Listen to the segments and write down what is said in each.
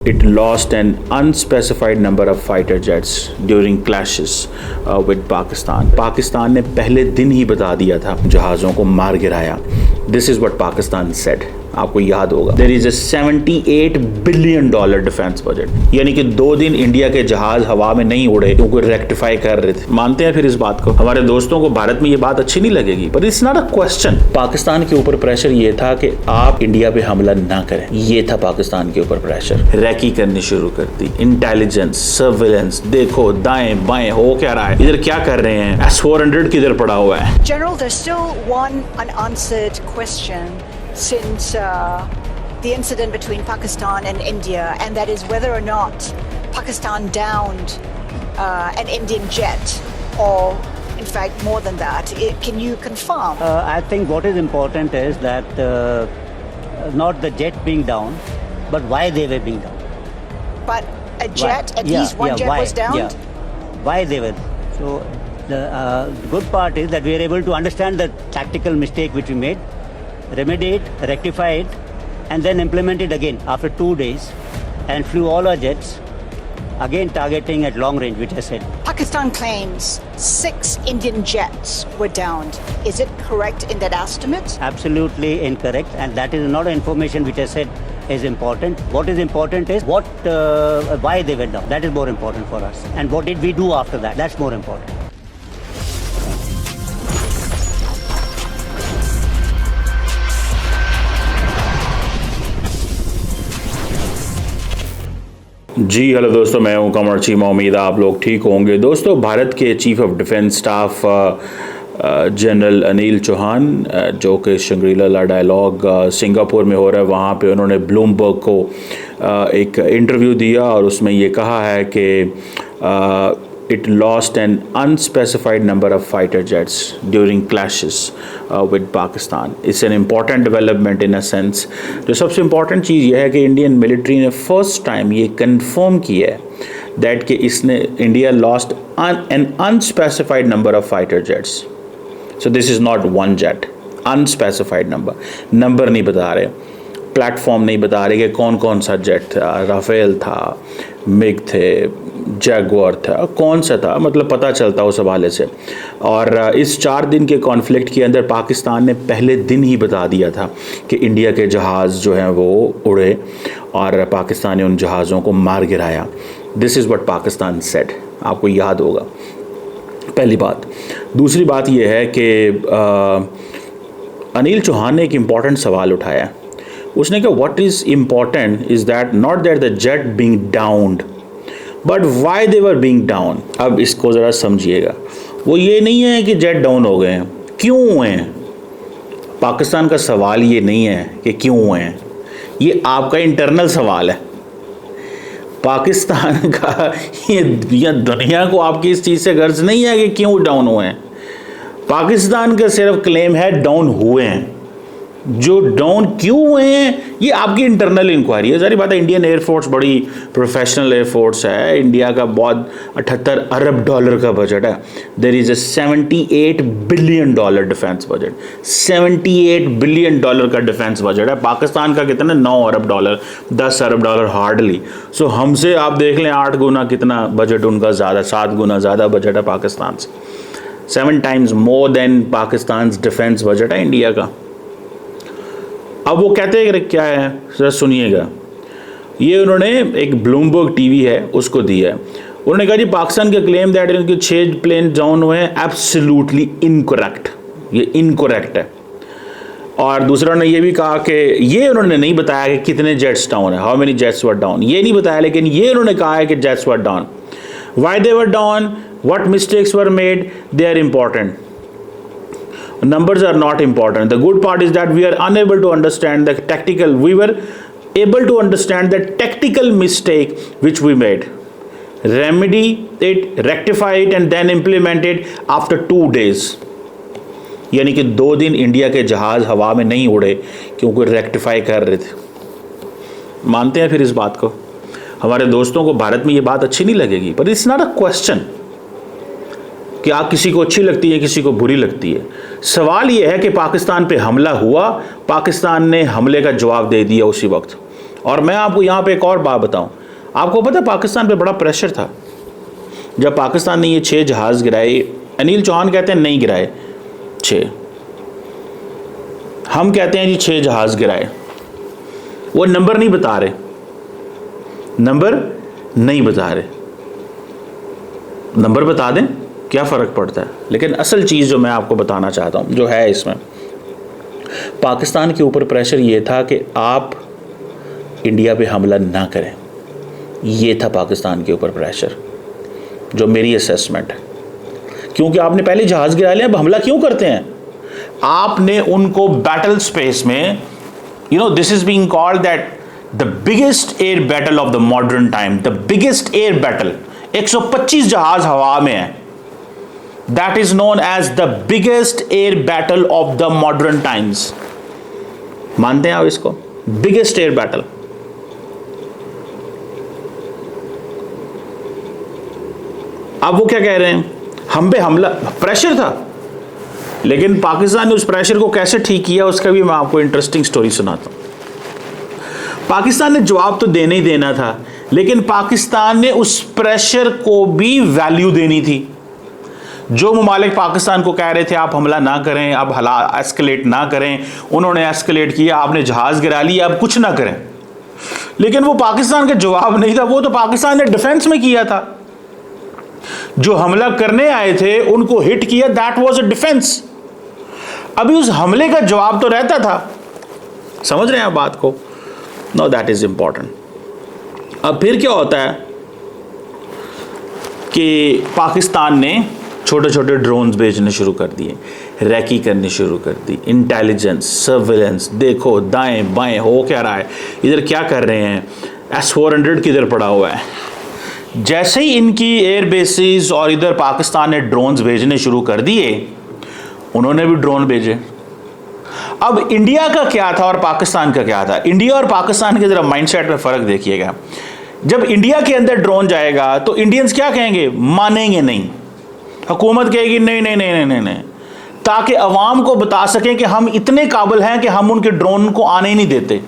It lost an unspecified number of fighter jets during clashes with Pakistan. Pakistan ने पहले दिन ही बता दिया था जहाज़ों को मार गिराया. This is what Pakistan said. आपको याद होगा. There is a $78 billion defence budget. यानी कि 2 दिन इंडिया के जहाज हवा में नहीं उड़े क्योंकि रेक्टिफाई कर रहे थे. मानते हैं फिर इस बात को. हमारे दोस्तों को भारत में ये बात अच्छी नहीं लगेगी, पर it's not a question. Pakistan के ऊपर प्रेशर ये था कि आप इंडिया पे हमला ना करें. ये था पाकिस्तान के ऊपर प्रेशर. रैकी करनी शुरू कर दी. इंटेलिजेंस, सर्विलेंस, देखो दाएं बाएं हो क्या रहा है, इधर क्या कर रहे हैं. S-400 किधर पड़ा हुआ है. General, there's still one unanswered question since the incident between Pakistan and India, and that is whether or not Pakistan downed an Indian jet, or in fact more than that. Can you confirm? I think what is important is that not the jet being down, but why they were being down. But a jet, at least one jet why, was downed? Yeah. Why they were. So the good part is that we are able to understand the tactical mistake which we made, remedy it, rectify it, and then implement it again after 2 days, and flew all our jets, again targeting at long range, which I said. Pakistan claims 6 Indian jets were downed. Is it correct in that estimate? Absolutely incorrect, and that is not information which I said is important. What is important is why they went down. That is more important for us. And what did we do after that? That's more important. जी hello दोस्तों, मैं हूं कमर चीमा. उम्मीद है आप लोग ठीक होंगे. दोस्तों, भारत के chief of defence staff general Anil Chauhan, जो कि शंग्रीला ला डायलॉग सिंगापुर में हो रहा है, वहाँ पे उन्होंने ब्लूमबर्ग को एक इंटरव्यू दिया और उसमें ये कहा है कि it lost an unspecified number of fighter jets during clashes with Pakistan. It's an important development in a sense. जो सबसे important चीज़ यह है कि इंडियन मिलिट्री ने फर्स्ट टाइम ये कंफर्म किया है दैट कि इसने India lost an unspecified number of fighter jets. So this is not one jet, unspecified number. Number नहीं बता रहे, प्लेटफॉर्म नहीं बता रहे कि कौन कौन सा जेट था. राफेल था, मिग थे, जैगुआर था, कौन सा था, मतलब पता चलता उस हवाले से. और इस 4 दिन के कॉन्फ्लिक्ट के अंदर पाकिस्तान ने पहले दिन ही बता दिया था कि इंडिया के जहाज़ जो हैं वो उड़े और पाकिस्तान ने उन जहाज़ों को मार गिराया. This is what Pakistan said. आपको याद होगा. पहली बात. दूसरी बात यह है कि अनिल चौहान ने एक इम्पॉर्टेंट सवाल उठाया. उसने कहा what is important is that not that the jet being downed, but why they were being down. अब इसको ज़रा समझिएगा. वो ये नहीं है कि जेट डाउन हो गए हैं, क्यों हुए हैं. पाकिस्तान का सवाल ये नहीं है कि क्यों हुए हैं, ये आपका इंटरनल सवाल है. पाकिस्तान का ये दुनिया को आपकी इस चीज़ से गर्ज नहीं है कि क्यों डाउन हुए हैं. पाकिस्तान का सिर्फ क्लेम है डाउन हुए हैं. जो डाउन क्यों हुए हैं ये आपकी इंटरनल इंक्वायरी है. सारी बात है. इंडियन एयरफोर्स बड़ी प्रोफेशनल एयरफोर्स है. इंडिया का बहुत $78 अरब का बजट है. There is a $78 billion defence budget. $78 billion का डिफेंस बजट है. पाकिस्तान का कितना? $9 अरब, $10 अरब हार्डली. सो हमसे आप देख लें 8 गुना कितना बजट उनका ज़्यादा, 7 गुना ज़्यादा बजट है पाकिस्तान से. 7 times more than Pakistan defence budget है इंडिया का. अब वो कहते हैं कि क्या है, जरा सुनिएगा. ये उन्होंने एक ब्लूमबर्ग टीवी है उसको दिया है. उन्होंने कहा जी पाकिस्तान के क्लेम दैट उनके 6 प्लेन डाउन हुए हैं एब्सोल्युटली इनकरेक्ट. ये इनकरेक्ट है. और दूसरा उन्होंने ये भी कहा कि ये उन्होंने नहीं बताया कि कितने जेट्स डाउन है, how many jets were down, ये नहीं बताया, लेकिन ये उन्होंने कहा है कि jets were down. Why they were down, what mistakes were made, they are important. Numbers are not important. The good part is that we are unable to understand the tactical. We were able to understand the tactical mistake which we made. Remedy it, rectify it, and then implement it after 2 days. यानी कि 2 दिन India के जहाज़ हवा में नहीं उड़े क्योंकि रेक्टिफाई कर रहे थे. मानते हैं फिर इस बात को. हमारे दोस्तों को भारत में ये बात अच्छी नहीं लगेगी, पर इट्स नॉट अ क्वेश्चन कि आप किसी को अच्छी लगती है किसी को बुरी लगती है. सवाल ये है कि पाकिस्तान पे हमला हुआ, पाकिस्तान ने हमले का जवाब दे दिया उसी वक्त. और मैं आपको यहाँ पे एक और बात बताऊं, आपको पता है पाकिस्तान पे बड़ा प्रेशर था जब पाकिस्तान ने ये 6 जहाज़ गिराए। अनिल चौहान कहते हैं नहीं गिराए 6, हम कहते हैं जी 6 जहाज़ गिराए। वो नंबर नहीं बता रहे, नंबर नहीं बता रहे, नंबर बता दें क्या फ़र्क पड़ता है। लेकिन असल चीज़ जो मैं आपको बताना चाहता हूँ जो है इसमें, पाकिस्तान के ऊपर प्रेशर ये था कि आप इंडिया पे हमला ना करें, ये था पाकिस्तान के ऊपर प्रेशर, जो मेरी असेसमेंट है। क्योंकि आपने पहले जहाज़ गिरा लिया, अब हमला क्यों करते हैं? आपने उनको बैटल स्पेस में, this is being called that the biggest air battle of the modern time, the biggest air battle. 125 जहाज हवा में है, that is known as the biggest air battle of the modern times. मानते हैं आप इसको? Biggest air battle. अब वो क्या कह रहे हैं, हम पे हमला, प्रेशर था, लेकिन पाकिस्तान ने उस प्रेशर को कैसे ठीक किया उसका भी मैं आपको इंटरेस्टिंग स्टोरी सुनाता हूं। पाकिस्तान ने जवाब तो देना ही देना था, लेकिन पाकिस्तान ने उस प्रेशर को भी वैल्यू देनी थी। जो ममालिक पाकिस्तान को कह रहे थे आप हमला ना करें, अब एस्केलेट ना करें, उन्होंने एस्केलेट किया, आपने जहाज गिरा लिया, अब कुछ ना करें। लेकिन वो पाकिस्तान का जवाब नहीं था, वो तो पाकिस्तान ने डिफेंस में किया था। जो हमला करने आए थे उनको हिट किया, दैट वाज अ डिफेंस। अभी उस हमले का जवाब तो रहता था। समझ रहे हैं आप बात को? No, that is important. अब फिर क्या होता है कि पाकिस्तान ने छोटे छोटे ड्रोन्स भेजने शुरू कर दिए, रैकी करनी शुरू कर दी, इंटेलिजेंस, सर्विलेंस, देखो दाएं बाएं हो क्या रहा है, इधर क्या कर रहे हैं, S-400 किधर पड़ा हुआ है। जैसे ही इनकी एयर बेसिस और इधर पाकिस्तान ने ड्रोन्स भेजने शुरू कर दिए, उन्होंने भी ड्रोन भेजे। अब इंडिया का क्या था और पाकिस्तान का क्या था? इंडिया और पाकिस्तान के जरा माइंडसेट में फ़र्क देखिएगा। जब इंडिया के अंदर ड्रोन जाएगा तो इंडियंस क्या कहेंगे? मानेंगे नहीं। हुकूमत कहेगी नहीं नहीं नहीं नहीं नहीं, ताकि अवाम को बता सकें कि हम इतने काबिल हैं कि हम उनके ड्रोन को आने ही नहीं देते।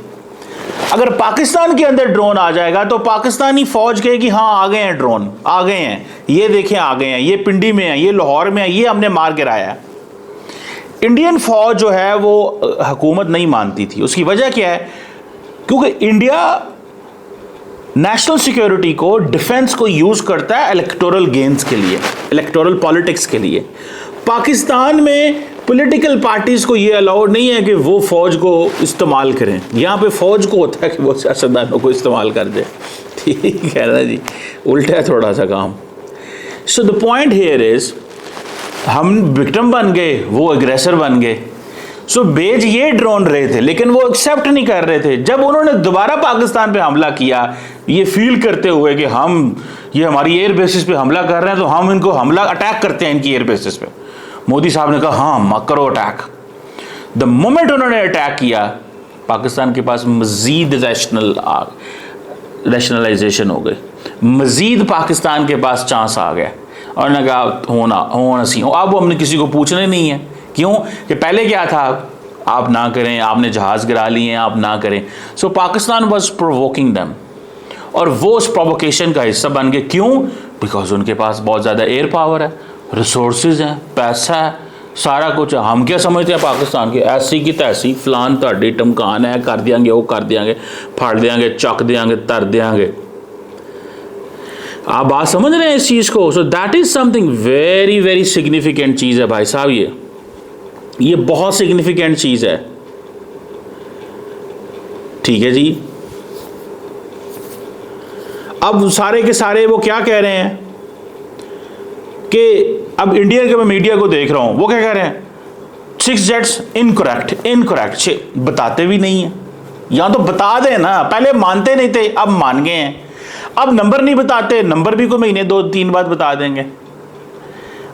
अगर पाकिस्तान के अंदर ड्रोन आ जाएगा तो पाकिस्तानी फौज कहेगी हाँ आ गए हैं, ड्रोन आ गए हैं, ये देखें आ गए हैं, ये पिंडी में है, ये लाहौर में है, ये हमने मार गिराया है। इंडियन फौज जो है वो हुकूमत नहीं मानती थी। उसकी वजह क्या है? क्योंकि इंडिया नेशनल सिक्योरिटी को, डिफेंस को यूज करता है इलेक्टोरल गेन्स के लिए, इलेक्टोरल पॉलिटिक्स के लिए। पाकिस्तान में पॉलिटिकल पार्टीज को ये अलाउड नहीं है कि वो फौज को इस्तेमाल करें। यहाँ पे फौज को होता है कि वो सियासतदानों को इस्तेमाल कर दे। ठीक है ना जी, उल्टा है थोड़ा सा काम। So the point here is, हम विक्टिम बन गए, वो एग्रेसर बन गए। सो भेज ये ड्रोन रहे थे, लेकिन वो एक्सेप्ट नहीं कर रहे थे। जब उन्होंने दोबारा पाकिस्तान पे हमला किया, ये फील करते हुए कि ये हमारी एयर बेसिस पे हमला कर रहे हैं, तो हम इनको हमला अटैक करते हैं इनकी एयर बेसिस पे। मोदी साहब ने कहा हाँ करो अटैक। द मोमेंट उन्होंने अटैक किया, पाकिस्तान के पास मजीद रैशनलाइजेशन हो गई, मजीद पाकिस्तान के पास चांस आ गया और उन्होंने कहा होना सी हो। अब हमने किसी को पूछना नहीं है। क्यों? कि पहले क्या था, आप ना करें, आपने जहाज गिरा लिए हैं, आप ना करें। सो पाकिस्तान वाज प्रोवोकिंग देम, और वो उस प्रोवोकेशन का हिस्सा बन गए। क्यों? बिकॉज उनके पास बहुत ज़्यादा एयर पावर है, रिसोर्सेज हैं, पैसा है, सारा कुछ है। हम क्या समझते हैं पाकिस्तान के? ऐसी की तैसी, फलान ताड़ी टमकान है, कर देंगे, वो कर देंगे, फाड़ देंगे, चक देंगे, तर देंगे। आप बात समझ रहे हैं इस चीज़ को? So that is something very very significant चीज़ है भाई साहब। ये बहुत सिग्निफिकेंट चीज़ है। ठीक है जी। अब सारे के सारे वो क्या कह रहे हैं कि अब इंडिया के मैं मीडिया को देख रहा हूं, वो क्या कह रहे हैं? 6 जेट्स इनकरेक्ट बताते भी नहीं है। या तो बता दें ना, पहले मानते नहीं थे, अब मान गए हैं। अब नंबर नहीं बताते, नंबर भी कोई महीने 2-3 बाद बता देंगे।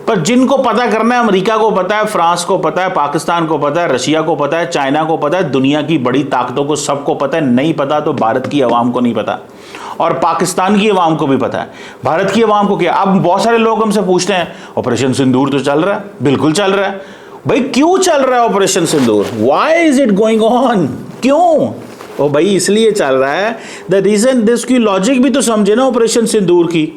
पर जिनको पता करना है, अमेरिका को पता है, फ्रांस को पता है, पाकिस्तान को पता है, रशिया को पता है, चाइना को पता है, दुनिया की बड़ी ताकतों को सबको पता है। नहीं पता तो भारत की आवाम को नहीं पता, और पाकिस्तान की आवाम को भी पता है। भारत की आवाम को क्या? अब बहुत सारे लोग हमसे पूछते हैं ऑपरेशन सिंदूर तो चल रहा है। बिल्कुल चल रहा है भाई। क्यों चल रहा है operation Sindoor? Why is it going on? क्यों? ओ भाई इसलिए चल रहा है, द रीजन दिस की लॉजिक भी तो समझे ना, ऑपरेशन सिंदूर की,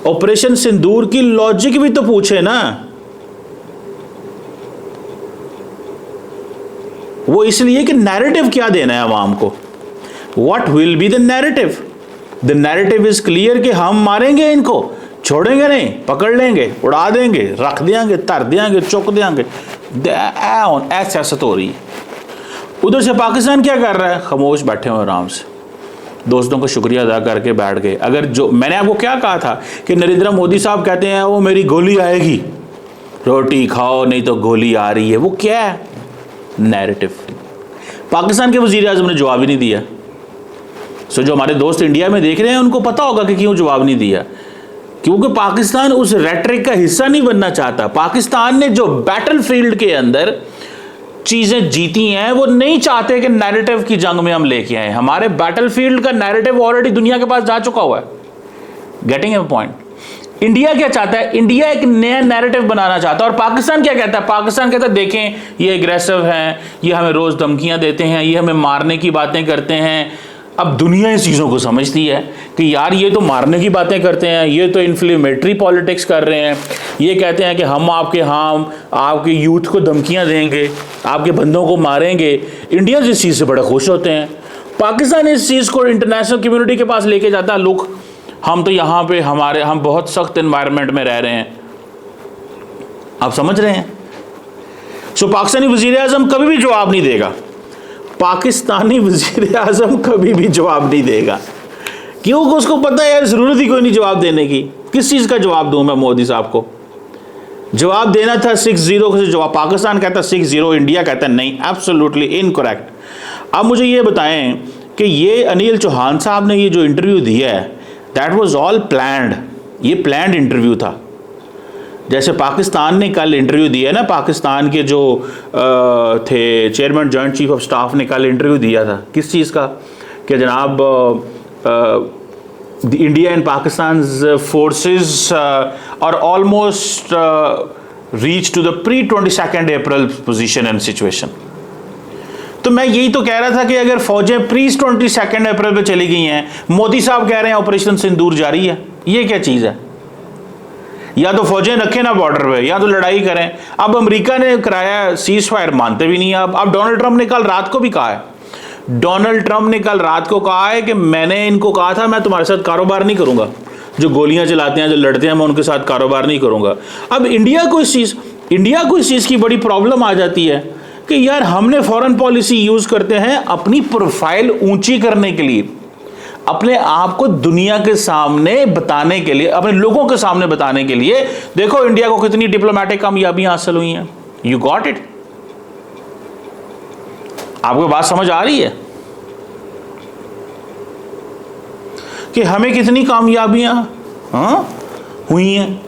ऑपरेशन सिंदूर की लॉजिक भी तो पूछे ना। वो इसलिए कि नैरेटिव क्या देना है आवाम को, what will be the narrative. The narrative is clear कि हम मारेंगे इनको, छोड़ेंगे नहीं, पकड़ लेंगे, उड़ा देंगे, रख देंगे, तर देंगे, चुक देंगे, ऐसा हो रही है। उधर से पाकिस्तान क्या कर रहा है, खामोश बैठे हुए आराम से, दोस्तों को शुक्रिया अदा करके बैठ गए। अगर जो मैंने आपको क्या कहा था कि नरेंद्र मोदी साहब कहते हैं वो मेरी गोली आएगी, रोटी खाओ नहीं तो गोली आ रही है, वो क्या है, नैरेटिव। पाकिस्तान के वजीर आज़म ने जवाब ही नहीं दिया। सो जो हमारे दोस्त इंडिया में देख रहे हैं उनको पता होगा कि क्यों जवाब नहीं दिया, क्योंकि पाकिस्तान उस रेटरिक का हिस्सा नहीं बनना चाहता। पाकिस्तान ने जो बैटलफील्ड के अंदर चीजें जीती हैं वो नहीं चाहते कि नैरेटिव की जंग में हम लेके आए। हमारे बैटलफील्ड का नैरेटिव ऑलरेडी दुनिया के पास जा चुका हुआ है। Getting a point. इंडिया क्या चाहता है, इंडिया एक नया नैरेटिव बनाना चाहता है। और पाकिस्तान क्या कहता है, पाकिस्तान कहता है देखें ये एग्रेसिव हैं, ये हमें रोज धमकियां देते हैं, ये हमें मारने की बातें करते हैं। अब दुनिया इस चीज़ों को समझती है कि यार ये तो मारने की बातें करते हैं, ये तो इन्फ्लेमेटरी पॉलिटिक्स कर रहे हैं, ये कहते हैं कि हम आपके यूथ को धमकियां देंगे, आपके बंदों को मारेंगे। इंडिया इस चीज़ से बड़े खुश होते हैं। पाकिस्तान इस चीज़ को इंटरनेशनल कम्युनिटी के पास लेके जाता है, लुक हम तो यहाँ पे हम बहुत सख्त एनवायरनमेंट में रह रहे हैं। आप समझ रहे हैं। सो पाकिस्तानी वज़ीर आज़म कभी भी जवाब नहीं देगा, पाकिस्तानी वज़ीर आज़म कभी भी जवाब नहीं देगा, क्योंकि उसको पता है यार ज़रूरत ही कोई नहीं जवाब देने की। किस चीज़ का जवाब दूं मैं मोदी साहब को। जवाब देना था 6-0 से, जवाब पाकिस्तान कहता 6-0, इंडिया कहता नहीं, एब्सोल्युटली इनकरेक्ट। अब मुझे ये बताएं कि ये अनिल चौहान साहब ने ये जो इंटरव्यू दिया है, दैट वाज ऑल प्लान्ड, ये प्लान्ड इंटरव्यू था। जैसे पाकिस्तान ने कल इंटरव्यू दिया ना, पाकिस्तान के जो थे chairman joint chief of staff ने कल इंटरव्यू दिया था, किस चीज़ का, कि जनाब the India and Pakistan forces are almost reach to the pre 22 April position and situation. तो मैं यही तो कह रहा था कि अगर फौजें प्री 22 अप्रैल पे चली गई हैं, मोदी साहब कह रहे हैं ऑपरेशन सिंदूर जारी है, ये क्या चीज़ है। या तो फौजें रखें ना बॉर्डर पे, या तो लड़ाई करें। अब अमेरिका ने कराया सीज फायर, मानते भी नहीं है। अब डोनाल्ड ट्रंप ने कल रात को भी कहा है, डोनाल्ड ट्रंप ने कल रात को कहा है कि मैंने इनको कहा था मैं तुम्हारे साथ कारोबार नहीं करूंगा, जो गोलियां चलाते हैं, जो लड़ते हैं, मैं उनके साथ कारोबार नहीं करूंगा। अब इंडिया को इस चीज़ की बड़ी प्रॉब्लम आ जाती है कि यार हमने फॉरेन पॉलिसी यूज़ करते हैं अपनी प्रोफाइल ऊंची करने के लिए, अपने आप को दुनिया के सामने बताने के लिए, अपने लोगों के सामने बताने के लिए। देखो इंडिया को कितनी डिप्लोमेटिक कामयाबियां हासिल हुई हैं। You got it. आपको बात समझ आ रही है कि हमें कितनी कामयाबियां हुई हैं,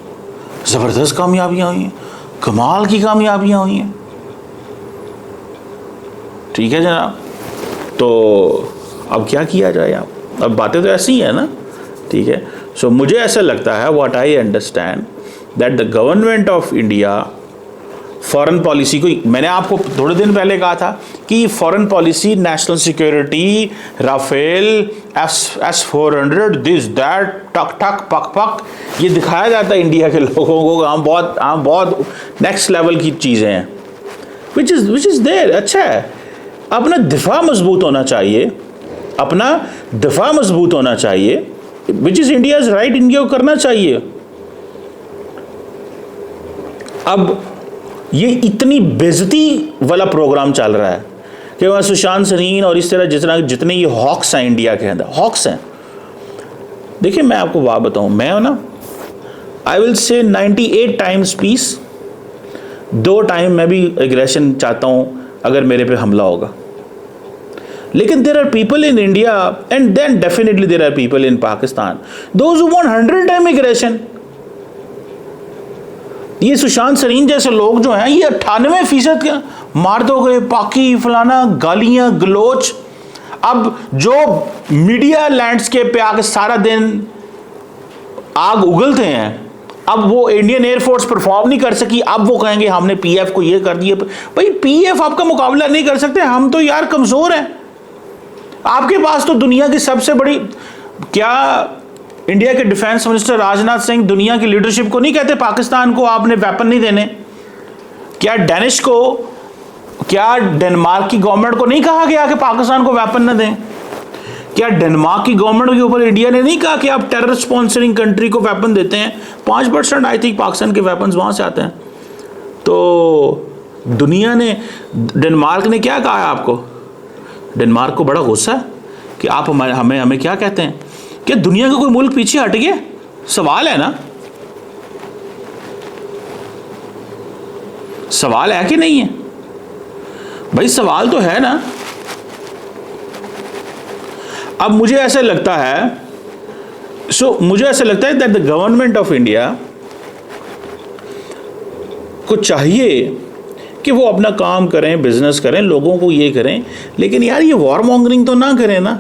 जबरदस्त कामयाबियां हुई हैं, कमाल की कामयाबियां हुई हैं। ठीक है जनाब, तो अब क्या किया जाए। अब बातें तो ऐसी हैं ना, ठीक है। सो मुझे ऐसा लगता है, what I understand, that the government of India foreign policy को, मैंने आपको थोड़े दिन पहले कहा था कि foreign policy, national security, Rafale, S-400, this that, टक टक पक पक, ये दिखाया जाता है इंडिया के लोगों को। हम बहुत नेक्स्ट लेवल की चीज़ें हैं, विच इज़ देयर। अच्छा है, अपना दिफा मजबूत होना चाहिए, अपना दिफा मजबूत होना चाहिए, which is India's right, India को करना चाहिए। अब ये इतनी बेइज्जती वाला प्रोग्राम चल रहा है कि वहाँ सुशांत सिंह और इस तरह जितने ये हॉक्स हैं इंडिया के अंदर, हॉक्स हैं। देखिए मैं आपको बात बताऊँ, मैं ना I will say 98 times piece, 2 time मैं भी एग्रेशन चाहता हूँ अगर मेरे पे हमला होगा। लेकिन there are people in India and then definitely there are people in Pakistan those who want 100 time aggression. ये सुशांत सिंह जैसे लोग जो हैं, ये 98% क्या मार दोगे, पाकी फलाना, गालियां गलोच। अब जो मीडिया लैंडस्केप पे आके सारा दिन आग उगलते हैं, अब वो इंडियन एयरफोर्स परफॉर्म नहीं कर सकी, अब वो कहेंगे हमने पीएफ को ये कर दिया। भाई पीएफ आपका मुकाबला नहीं कर सकते, हम तो यार कमजोर हैं। आपके पास तो दुनिया की सबसे बड़ी, क्या इंडिया के डिफेंस मिनिस्टर राजनाथ सिंह दुनिया की लीडरशिप को नहीं कहते पाकिस्तान को आपने वेपन नहीं देने? क्या डेनिश को, क्या डेनमार्क की गवर्नमेंट को नहीं कहा गया कि पाकिस्तान को वेपन न दें? क्या डेनमार्क की गवर्नमेंट के ऊपर इंडिया ने नहीं कहा कि आप टेरर स्पॉन्सरिंग कंट्री को वेपन देते हैं? 5% आई थिंक पाकिस्तान के वेपन वहां से आते हैं। तो दुनिया ने, डेनमार्क ने क्या कहा है आपको? डेनमार्क को बड़ा गुस्सा है कि आप हमें क्या कहते हैं? क्या दुनिया का कोई मुल्क पीछे हट गया? सवाल है ना, सवाल है कि नहीं है भाई? सवाल तो है ना। अब मुझे ऐसा लगता है, मुझे ऐसा लगता है that the government of India को चाहिए कि वो अपना काम करें, बिजनेस करें, लोगों को ये करें, लेकिन यार ये वॉर मॉन्गरिंग तो ना करें ना।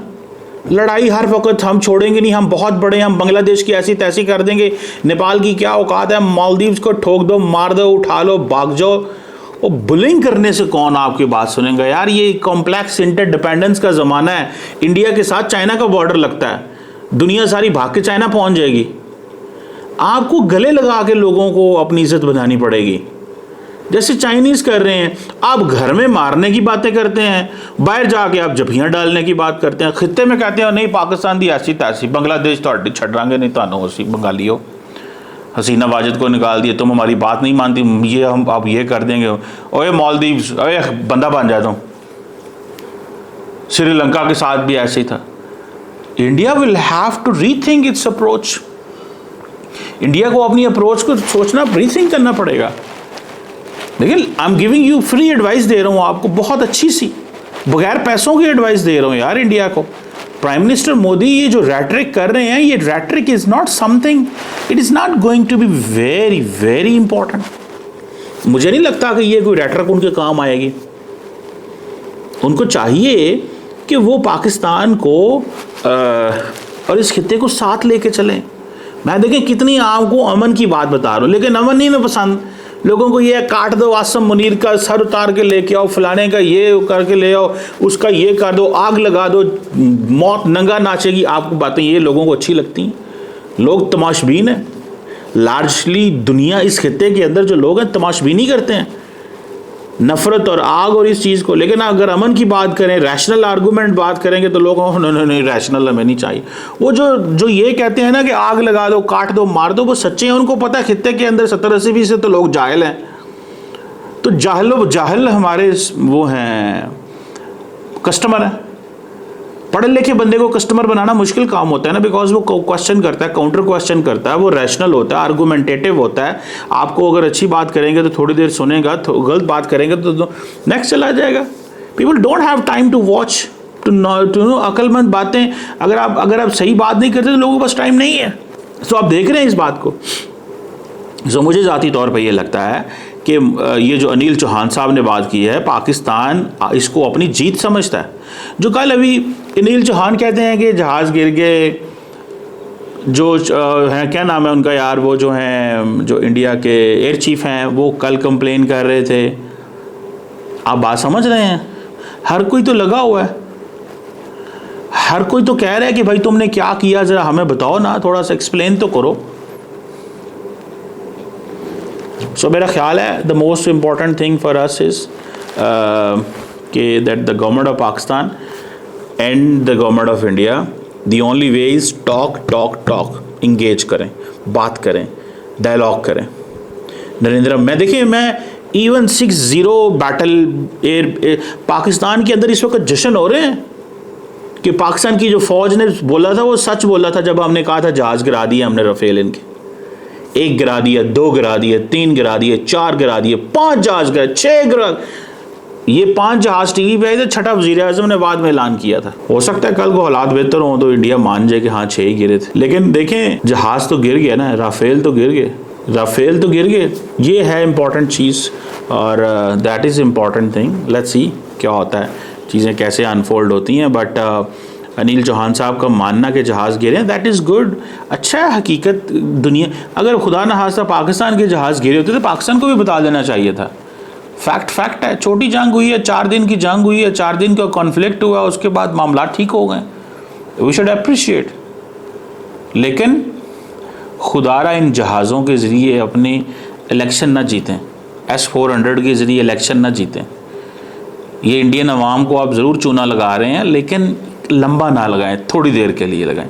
लड़ाई हर वक्त हम छोड़ेंगे नहीं, हम बहुत बड़े, हम बांग्लादेश की ऐसी तैसी कर देंगे, नेपाल की क्या औकात है, मालदीव्स को ठोक दो, मार दो, उठा लो, भाग जाओ। और बुलिंग करने से कौन आपकी बात सुनेगा यार? ये कॉम्प्लेक्स इंटरडिपेंडेंस का ज़माना है। इंडिया के साथ चाइना का बॉर्डर लगता है, दुनिया सारी भाग के चाइना पहुंच जाएगी। आपको गले लगा के लोगों को अपनी इज्जत बनानी पड़ेगी, जैसे चाइनीज कर रहे हैं। आप घर में मारने की बातें करते हैं, बाहर जाके आप जफियां डालने की बात करते हैं, खित्ते में कहते हैं नहीं पाकिस्तान दी ऐसी तैसी, बांग्लादेश तो हड्डी छड़ांगे नहीं, तानो उसी बंगाली हो, हसीना वाजिद को निकाल दिए, तुम हमारी बात नहीं मानती, ये हम आप ये कर देंगे, ओए मालदीव्स, ओए बंदा बन जाता हूँ। श्रीलंका के साथ भी ऐसे ही था। India will have to rethink its approach. India को अपनी अप्रोच को सोचना, रीथिंक करना पड़ेगा। लेकिन I am giving you free advice दे रहा हूँ आपको, बहुत अच्छी सी, बगैर पैसों की एडवाइस दे रहा हूँ यार इंडिया को। प्राइम मिनिस्टर मोदी ये जो रैट्रिक कर रहे हैं, ये rhetoric is not something, it is not going to be very very important. मुझे नहीं लगता कि ये कोई रैट्रिक उनके काम आएगी। उनको चाहिए कि वो पाकिस्तान को और इस खित्ते को साथ लेके चलें। मैं देखें कितनी आपको अमन की बात बता रहा हूँ, लेकिन अमन नहीं ना पसंद लोगों को। ये काट दो, आसम मुनीर का सर उतार के लेके आओ, फलाने का ये करके ले आओ, उसका ये कर दो, आग लगा दो, मौत नंगा नाचेगी। आपको बातें ये लोगों को अच्छी लगती हैं? लोग तमाशबीन हैं। लार्जली दुनिया, इस खित्ते के अंदर जो लोग हैं तमाशबीनी करते हैं, नफरत और आग और इस चीज़ को। लेकिन अगर अमन की बात करें, रैशनल आर्गूमेंट बात करेंगे, तो लोग नहीं रैशनल हमें नहीं चाहिए। वो जो ये कहते हैं ना कि आग लगा दो, काट दो, मार दो, वो सच्चे हैं। उनको पता है खित्ते के अंदर 70-80% तो लोग जाहिल हैं। तो जाहिल हमारे वो हैं, कस्टमर हैं। पढ़े लिखे बंदे को कस्टमर बनाना मुश्किल काम होता है ना, बिकॉज वो क्वेश्चन करता है, काउंटर क्वेश्चन करता है, वो रैशनल होता है, आर्गूमेंटेटिव होता है। आपको अगर अच्छी बात करेंगे तो थोड़ी देर सुनेगा, गलत बात करेंगे तो नेक्स्ट चला जाएगा। People don't have time to watch, to know अक्लमंद बातें। अगर आप सही बात नहीं करते तो लोगों के पास टाइम नहीं है। तो आप देख रहे हैं इस बात को। तो मुझे ज़ाती तौर पर यह लगता है कि ये जो अनिल चौहान साहब ने बात की है, पाकिस्तान इसको अपनी जीत समझता है। जो कल अभी अनिल चौहान कहते हैं कि जहाज़ गिर गए, जो हैं, क्या नाम है उनका यार, वो जो हैं, जो इंडिया के एयर चीफ हैं, वो कल कंप्लेन कर रहे थे। आप बात समझ रहे हैं? हर कोई तो लगा हुआ है, हर कोई तो कह रहा है कि भाई तुमने क्या किया, ज़रा हमें बताओ ना, थोड़ा सा एक्सप्लेन तो करो। सो मेरा ख्याल है the most important thing for us is कि that the government of Pakistan and the government of India, the only way is talk, engage करें, बात करें, डायलॉग करें। नरेंद्र, मैं इवन 6-0 बैटल एयर पाकिस्तान के अंदर इस वक्त जश्न हो रहे हैं कि पाकिस्तान की जो फ़ौज ने बोला था वो सच बोला था। जब हमने कहा था जहाज़ गिरा दिए हमने रफ़ेल इनके, 1 गिरा दिया, 2 गिरा दिए, 3 गिरा दिए, 4 गिरा दिए, 5 जहाज गिरा, 6 गिरा। ये 5 जहाज टीवी पे आए थे, 6ठा वज़ीर-ए-आज़म ने बाद में ऐलान किया था। हो सकता है कल को हालात बेहतर हों तो इंडिया मान जाए कि हाँ 6 ही गिरे थे। लेकिन देखें जहाज तो गिर गया ना, राफेल तो गिर गए। ये है इम्पॉर्टेंट चीज़ और that is important thing. Let's see क्या होता है, चीज़ें कैसे अनफोल्ड होती हैं। बट अनिल चौहान साहब का मानना कि जहाज़ गिरे, दैट इज़ गुड, अच्छा है। हकीकत दुनिया, अगर खुदा न खास्ता पाकिस्तान के जहाज़ गिरे होते तो पाकिस्तान को भी बता देना चाहिए था। फैक्ट है, छोटी जंग हुई है, 4 दिन की जंग हुई है, 4 दिन का कॉन्फ्लिक्ट हुआ, उसके बाद मामला ठीक हो गए, वी शुड अप्रिशिएट। लेकिन खुदारा इन जहाज़ों के ज़रिए अपनी इलेक्शन ना जीतें, S-400 के ज़रिए इलेक्शन ना जीतें। ये इंडियन अवाम को आप ज़रूर चूना लगा रहे हैं, लेकिन लंबा ना लगाएं, थोड़ी देर के लिए लगाएं।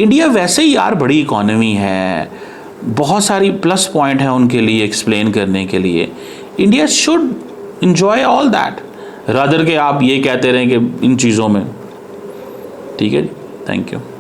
इंडिया वैसे ही यार बड़ी इकॉनमी है, बहुत सारी प्लस पॉइंट हैं उनके लिए एक्सप्लेन करने के लिए। India should enjoy all that rather के आप ये कहते रहें कि इन चीज़ों में। ठीक है जी, थैंक यू।